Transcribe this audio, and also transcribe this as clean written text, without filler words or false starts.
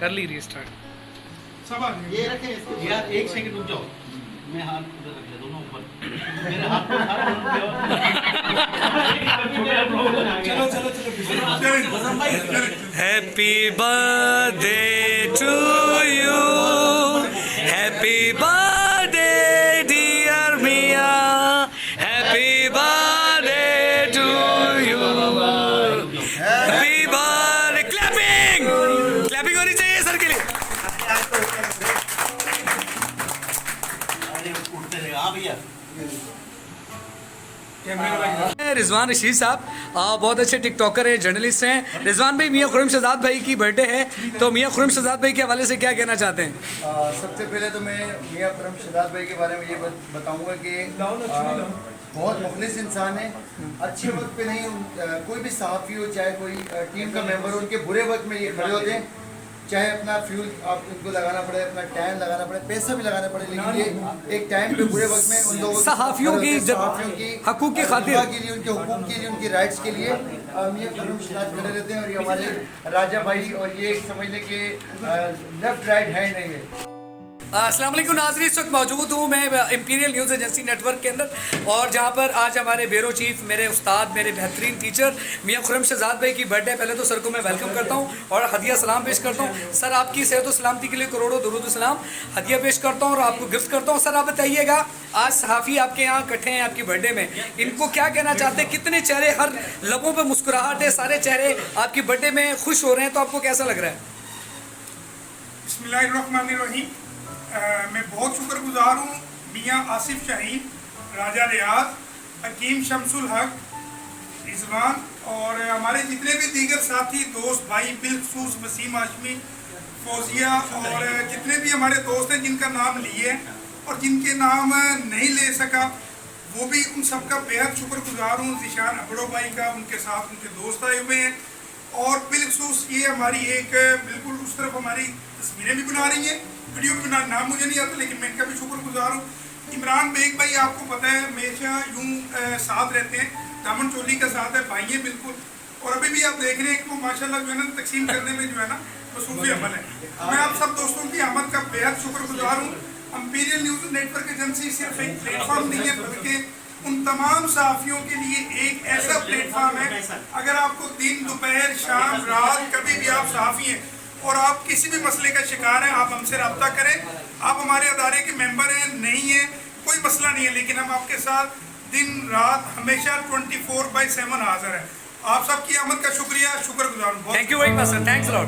कर ली रीस्टार्ट। सब आ गए। ये रखें इसको यार, एक सेकंड रुक जाओ। मैं हाथ उधर रख ले, दोनों ऊपर। मेरे हाथ को चलो चलो चलो वज़न भाई, happy birthday to you, happy birthday dear Mia, happy birthday to you, happy birthday. Clapping clapping होनी चाहिए सर के लिए। अरे उठते रहेगा। हाँ भैया, रिजवान रशीद साहब बहुत अच्छे टिकटॉकर हैं, जर्नलिस्ट हैं। रिजवान भाई, मियां खुर्रम शहजाद भाई की बर्थडे है, तो मियां खुर्रम शहजाद भाई के हवाले से क्या कहना चाहते हैं? सबसे पहले तो मैं मियां खुर्रम शहजाद भाई के बारे में ये बताऊंगा कि बहुत मुखलिस इंसान है। अच्छे वक्त पे नहीं, कोई भी सहाफ़ी हो, चाहे कोई टीम का मेंबर हो, उनके बुरे वक्त में ये खड़े होते हैं। चाहे अपना फ्यूल आप उनको लगाना पड़े, अपना टाइम लगाना पड़े, पैसा भी लगाना पड़े, लेकिन ये एक टाइम पे बुरे वक्त में उन लोगों सहाफ़ियों की हकूक़ की खातिर के लिए, उनके हुकूक के लिए, उनकी राइट्स के लिए मियां खुर्रम शहजाद खड़े रहते हैं। और ये हमारे राजा भाई, और ये समझ लें कि लेफ्ट राइट हैंड है ये। अस्सलाम वालेकुम नाज़रीन, इस वक्त मौजूद हूँ मैं इंपीरियल न्यूज़ एजेंसी नेटवर्क के अंदर, और जहाँ पर आज हमारे ब्यूरो चीफ, मेरे उस्ताद, मेरे बेहतरीन टीचर मियां खुर्रम शहजाद भाई की बर्थडे। पहले तो सर को मैं वेलकम करता हूँ और हदिया सलाम पेश करता हूँ। सर, आपकी सेहत और सलामती के लिए करोड़ों दुरूद सलाम हदिया पेश करता हूँ और आपको गिफ्ट करता हूँ। सर, आप बताइएगा, आज सहाफ़ी आपके यहाँ इकट्ठे हैं आपकी बर्थडे में, इनको क्या कहना चाहते हैं? कितने चेहरे, हर लबों पर मुस्कुराहट है, सारे चेहरे आपकी बर्थडे में खुश हो रहे हैं, तो आपको कैसा लग रहा है? बिस्मिल्लाहिर्रहमानिर्रहीम। मैं बहुत शुक्रगुजार हूँ मियाँ आसिफ शाहीन, राजा रियाज, हकीम शमसुल हक, रिजवान और हमारे जितने भी दीगर साथी दोस्त भाई, बिलखसूस वसीम हाशमी, फौजिया और जितने भी हमारे दोस्त हैं जिनका नाम लिए और जिनके नाम नहीं ले सका, वो भी उन सबका बेहद शुक्रगुजार हूँ। जिशान अबड़ो भाई का, उनके साथ उनके दोस्त आए हुए हैं, और बिलखसूस ये हमारी एक बिल्कुल उस तरफ हमारी तस्वीरें भी बना रही हैं। वीडियो भी नाम मुझे नहीं आता, लेकिन मैं इनका भी शुक्रगुजार हूँ। इमरान बेग भाई, आपको पता है हमेशा यूँ साथ रहते हैं, दामन चोली का साथ है, भाई है बिल्कुल। और अभी भी आप देख रहे हैं कि वो माशाल्लाह जो है ना तकसीम करने में जो है ना मसरूफ़ी अमल है। मैं आप सब दोस्तों की आमद का बेहद शुक्रगुजार हूँ। इंपीरियल न्यूज़ नेटवर्क एजेंसी सिर्फ एक प्लेटफॉर्म नहीं है, बल्कि उन तमाम सहाफ़ियों के लिए एक ऐसा प्लेटफॉर्म है। अगर आपको दिन, दोपहर, शाम, रात, कभी भी आप सहाफ़ी हैं और आप किसी भी मसले का शिकार हैं, आप हमसे रब्ता करें। आप हमारे अदारे के मेंबर हैं, नहीं हैं, कोई मसला नहीं है, लेकिन हम आपके साथ दिन रात हमेशा 24/7 हाजिर हैं। आप सबकी आमद का शुक्रिया, शुक्रगुजार हूँ। Thank you very much sir, thanks a lot.